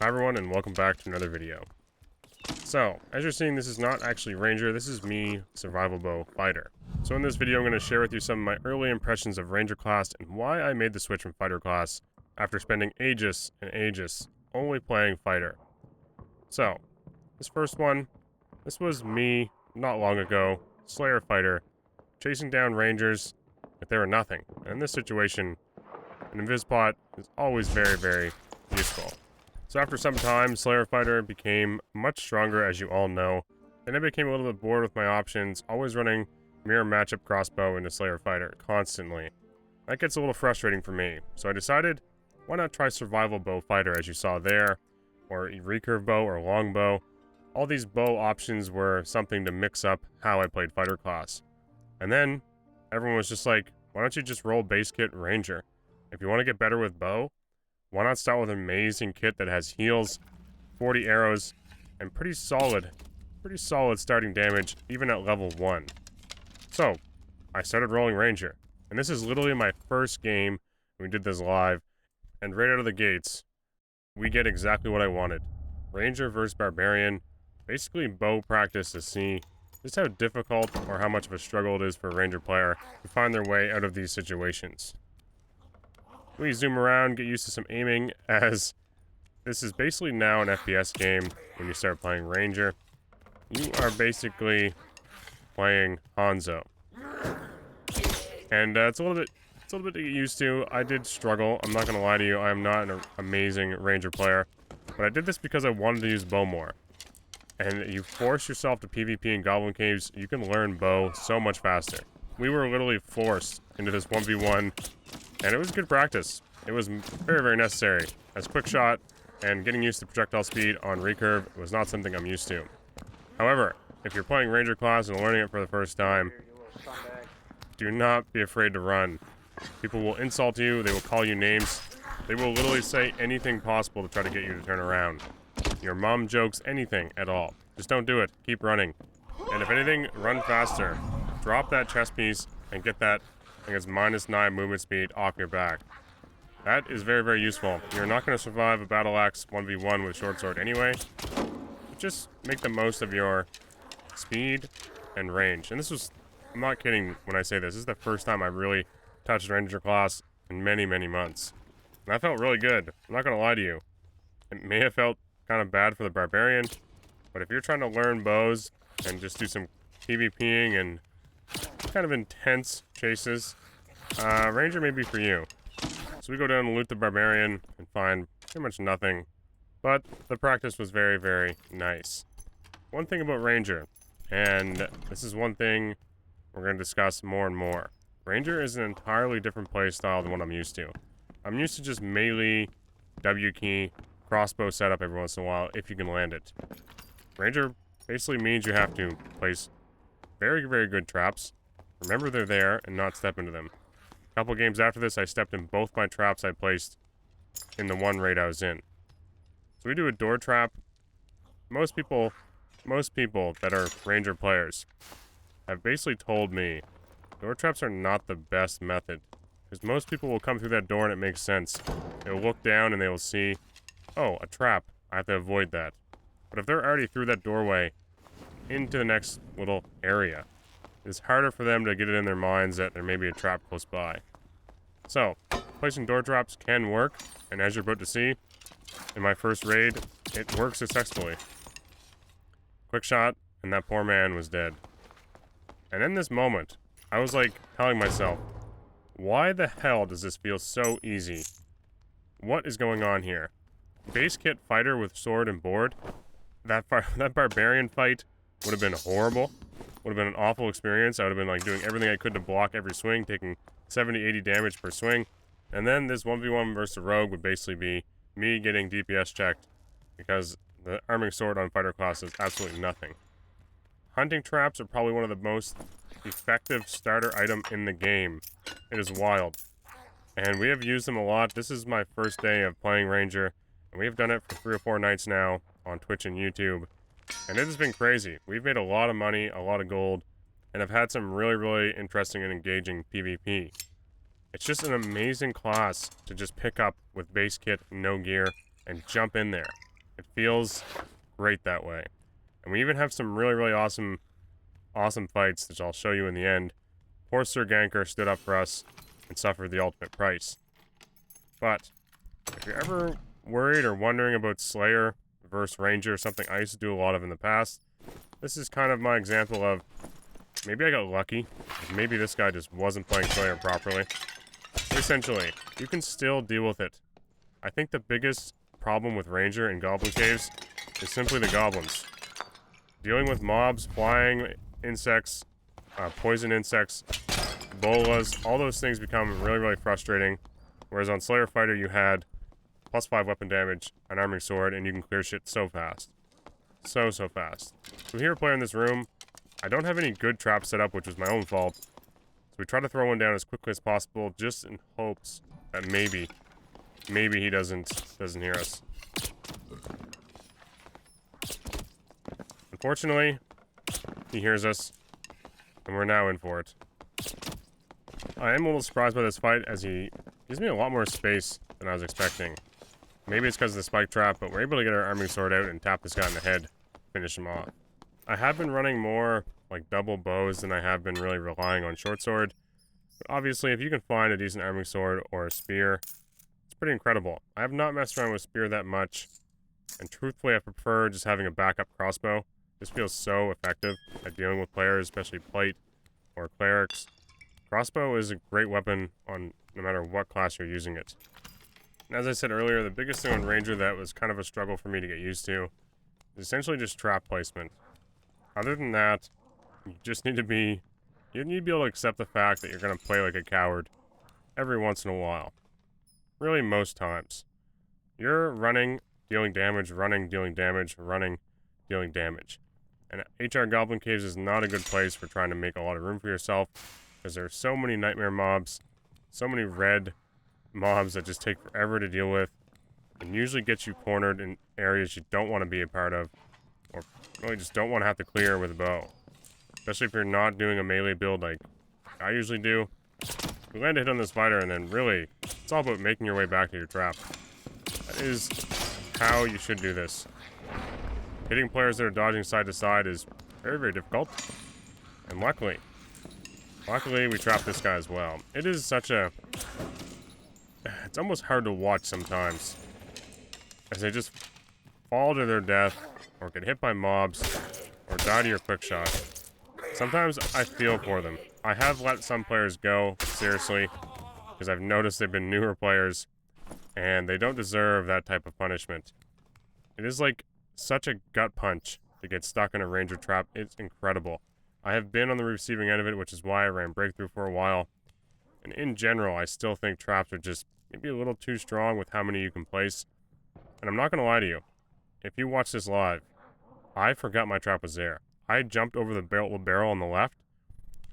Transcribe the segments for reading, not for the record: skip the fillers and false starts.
Hi everyone, and welcome back to another video. So, as you're seeing, this is not actually Ranger, this is me, Survival Bow Fighter. So in this video, I'm going to share with you some of my early impressions of Ranger class and why I made the switch from Fighter class after spending ages and ages only playing Fighter. So, this first one, this was me, not long ago, Slayer Fighter, chasing down Rangers if they were nothing. And in this situation, an Invispot is always very, very useful. So after some time, Slayer Fighter became much stronger, as you all know, and I became a little bit bored with my options, always running mirror matchup crossbow into Slayer Fighter constantly. That gets a little frustrating for me, so I decided, why not try Survival Bow Fighter, as you saw there, or recurve bow or longbow. All these bow options were something to mix up how I played Fighter class. And then, everyone was just like, why don't you just roll base kit Ranger? If you want to get better with bow, why not start with an amazing kit that has heals, 40 arrows, and pretty solid starting damage, even at level 1. So, I started rolling Ranger. And this is literally my first game. We did this live. And right out of the gates, we get exactly what I wanted. Ranger versus Barbarian. Basically bow practice to see just how difficult or how much of a struggle it is for a Ranger player to find their way out of these situations. We zoom around, get used to some aiming, as this is basically now an FPS game when you start playing Ranger. You are basically playing Hanzo. And it's a little bit to get used to. I did struggle, I'm not gonna lie to you, I am not an amazing Ranger player. But I did this because I wanted to use bow more. And you force yourself to PvP in Goblin Caves, you can learn bow so much faster. We were literally forced into this 1v1, and it was good practice. It was very, very necessary, as quick shot and getting used to projectile speed on recurve was not something I'm used to. However, if you're playing Ranger class and learning it for the first time, do not be afraid to run. People will insult you, they will call you names, they will literally say anything possible to try to get you to turn around. Your mom jokes, anything at all. Just don't do it, keep running. And if anything, run faster. Drop that chest piece and get that, I think it's -9 movement speed off your back. That is very, very useful. You're not going to survive a battle axe 1v1 with short sword anyway. Just make the most of your speed and range. And this was, I'm not kidding when I say this is the first time I really touched Ranger class in many, many months. And that felt really good. I'm not going to lie to you. It may have felt kind of bad for the Barbarian, but if you're trying to learn bows and just do some PvPing and kind of intense chases, Ranger may be for you. So we go down and loot the Barbarian and find pretty much nothing, but the practice was very, very nice. One thing about Ranger, and this is one thing we're going to discuss more and more. Ranger is an entirely different play style than what I'm used to. I'm used to just melee, W key, crossbow setup every once in a while, if you can land it. Ranger basically means you have to place very, very good traps, remember they're there, and not step into them. A couple games after this, I stepped in both my traps I placed in the one raid I was in. So we do a door trap. Most people that are Ranger players have basically told me door traps are not the best method, because most people will come through that door and it makes sense. They will look down and they will see, oh, a trap, I have to avoid that. But if they're already through that doorway into the next little area, it's harder for them to get it in their minds that there may be a trap close by. So, placing door traps can work, and as you're about to see, in my first raid, it worked successfully. Quick shot, and that poor man was dead. And in this moment, I was like telling myself, why the hell does this feel so easy? What is going on here? Base kit fighter with sword and board? That Barbarian fight would have been horrible. Would have been an awful experience. I would have been like doing everything I could to block every swing, taking 70-80 damage per swing. And then this 1v1 versus a rogue would basically be me getting DPS checked, because the arming sword on fighter class is absolutely nothing. Hunting traps are probably one of the most effective starter item in the game. It is wild. And we have used them a lot. This is my first day of playing Ranger, and we have done it for 3 or 4 nights now on Twitch and YouTube. And it has been crazy. We've made a lot of money, a lot of gold, and have had some really, really interesting and engaging PvP. It's just an amazing class to just pick up with base kit, no gear, and jump in there. It feels great that way. And we even have some really, really awesome fights, which I'll show you in the end. Poor Sir Ganker stood up for us and suffered the ultimate price. But if you're ever worried or wondering about Slayer versus Ranger, something I used to do a lot of in the past, this is kind of my example of maybe I got lucky. Maybe this guy just wasn't playing Slayer properly. But essentially, you can still deal with it. I think the biggest problem with Ranger in Goblin Caves is simply the goblins. Dealing with mobs, flying insects, poison insects, bolas, all those things become really, really frustrating. Whereas on Slayer Fighter you had +5 weapon damage, an arming sword, and you can clear shit so fast. So fast. So here, player in this room, I don't have any good traps set up, which was my own fault. So we try to throw one down as quickly as possible, just in hopes that maybe he doesn't hear us. Unfortunately, he hears us, and we're now in for it. I am a little surprised by this fight, as he gives me a lot more space than I was expecting. Maybe it's because of the spike trap, but we're able to get our arming sword out and tap this guy in the head, finish him off. I have been running more like double bows than I have been really relying on short sword. But obviously, if you can find a decent arming sword or a spear, it's pretty incredible. I have not messed around with spear that much, and truthfully, I prefer just having a backup crossbow. This feels so effective at dealing with players, especially plate or clerics. Crossbow is a great weapon on no matter what class you're using it. And as I said earlier, the biggest thing on Ranger that was kind of a struggle for me to get used to is essentially just trap placement. Other than that, you just need to be able to accept the fact that you're going to play like a coward every once in a while. Really, most times. You're running, dealing damage, running, dealing damage, running, dealing damage. And HR Goblin Caves is not a good place for trying to make a lot of room for yourself, because there are so many nightmare mobs, so many red mobs that just take forever to deal with, and usually get you cornered in areas you don't want to be a part of, or really just don't want to have to clear with a bow. Especially if you're not doing a melee build like I usually do. You land a hit on this fighter, and then really, it's all about making your way back to your trap. That is how you should do this. Hitting players that are dodging side to side is very, very difficult. And luckily, we trapped this guy as well. It is such a... It's almost hard to watch sometimes, as they just fall to their death, or get hit by mobs, or die to your quick shot. Sometimes I feel for them. I have let some players go, seriously, because I've noticed they've been newer players, and they don't deserve that type of punishment. It is like such a gut punch to get stuck in a Ranger trap. It's incredible. I have been on the receiving end of it, which is why I ran Breakthrough for a while. And in general, I still think traps are just maybe a little too strong with how many you can place. And I'm not going to lie to you. If you watch this live, I forgot my trap was there. I jumped over the barrel on the left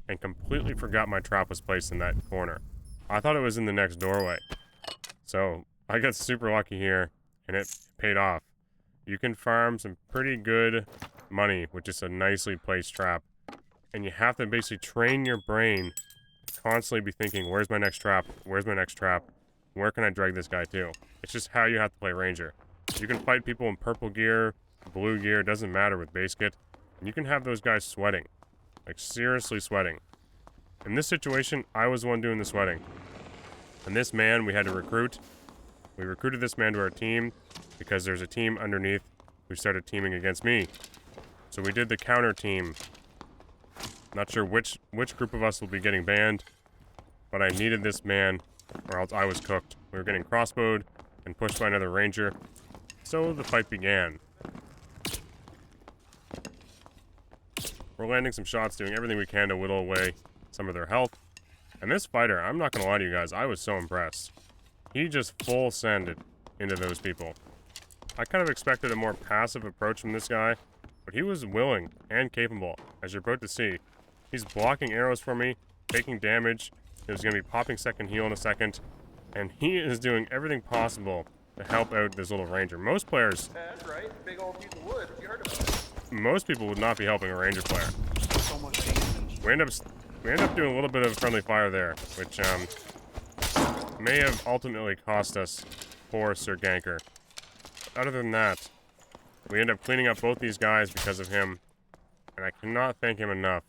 and completely forgot my trap was placed in that corner. I thought it was in the next doorway. So I got super lucky here, and it paid off. You can farm some pretty good money with just a nicely placed trap. And you have to basically train your brain to constantly be thinking, where's my next trap? Where's my next trap? Where can I drag this guy to? It's just how you have to play Ranger. You can fight people in purple gear, blue gear, doesn't matter with base kit. And you can have those guys sweating. Like, seriously sweating. In this situation, I was the one doing the sweating. And this man we had to recruit. We recruited this man to our team because there's a team underneath who started teaming against me. So we did the counter team. Not sure which group of us will be getting banned, but I needed this man or else I was cooked. We were getting crossbowed and pushed by another Ranger. So the fight began. We're landing some shots, doing everything we can to whittle away some of their health. And this fighter, I'm not going to lie to you guys, I was so impressed. He just full sended into those people. I kind of expected a more passive approach from this guy, but he was willing and capable, as you're about to see. He's blocking arrows for me, taking damage. There's going to be popping second heal in a second, and he is doing everything possible to help out this little Ranger. Most players... That's right, big old piece of wood. Have you heard about it? Most people would not be helping a Ranger player. So much damage. We end up doing a little bit of friendly fire there, which may have ultimately cost us poor Sir Ganker. But other than that, We end up cleaning up both these guys because of him, and I cannot thank him enough.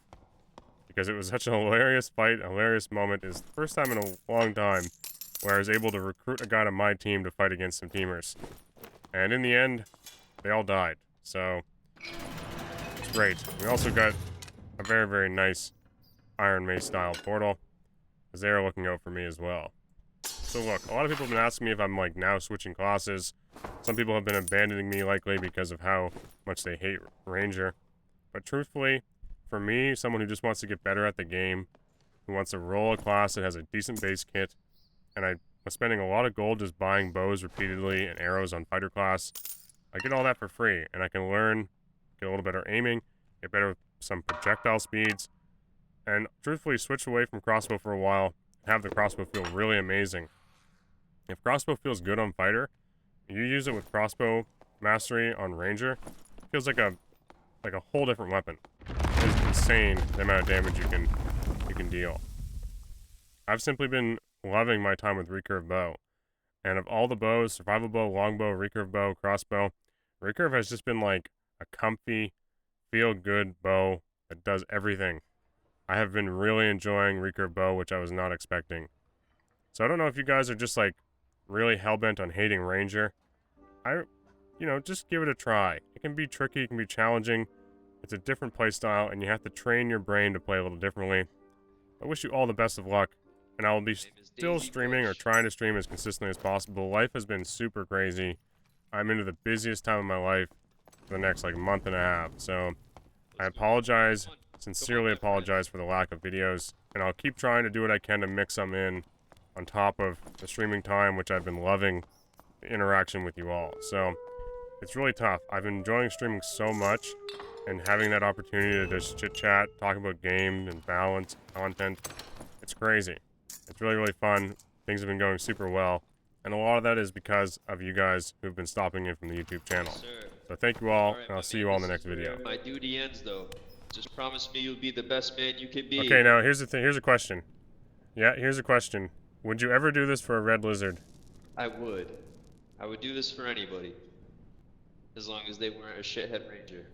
Because it was such a hilarious fight, a hilarious moment. It's the first time in a long time where I was able to recruit a guy to my team to fight against some teamers. And in the end, they all died. So, it's great. We also got a very, very nice Iron Mace style portal, because they are looking out for me as well. So look, a lot of people have been asking me if I'm like now switching classes. Some people have been abandoning me likely because of how much they hate Ranger. But truthfully, for me, someone who just wants to get better at the game, who wants to roll a class that has a decent base kit, and I was spending a lot of gold just buying bows repeatedly and arrows on fighter class, I get all that for free, and I can learn, get a little better aiming, get better with some projectile speeds, and truthfully switch away from crossbow for a while, and have the crossbow feel really amazing. If crossbow feels good on fighter, you use it with crossbow mastery on ranger, it feels like a whole different weapon. It's insane the amount of damage you can deal. I've simply been loving my time with recurve bow. And of all the bows, survival bow, longbow, recurve bow, crossbow, recurve has just been like a comfy, feel-good bow that does everything. I have been really enjoying recurve bow, which I was not expecting. So I don't know if you guys are just like really hellbent on hating ranger. Just give it a try. It can be tricky, it can be challenging. It's a different playstyle, and you have to train your brain to play a little differently. I wish you all the best of luck, and I will be still streaming or trying to stream as consistently as possible. Life has been super crazy. I'm into the busiest time of my life for the next like month and a half, so I apologize, sincerely apologize for the lack of videos, and I'll keep trying to do what I can to mix them in on top of the streaming time, which I've been loving the interaction with you all. So it's really tough. I've been enjoying streaming so much, and having that opportunity to just chit-chat, talk about game and balance, content, it's crazy. It's really, really fun. Things have been going super well, and a lot of that is because of you guys who've been stopping in from the YouTube channel. Sir. So thank you all, Alright, and I'll see you all in the next video. My duty ends, though. Just promise me you'll be the best man you can be. Okay, now here's the thing. Here's a question. Yeah, here's a question. Would you ever do this for a red lizard? I would. I would do this for anybody. As long as they weren't a shithead ranger.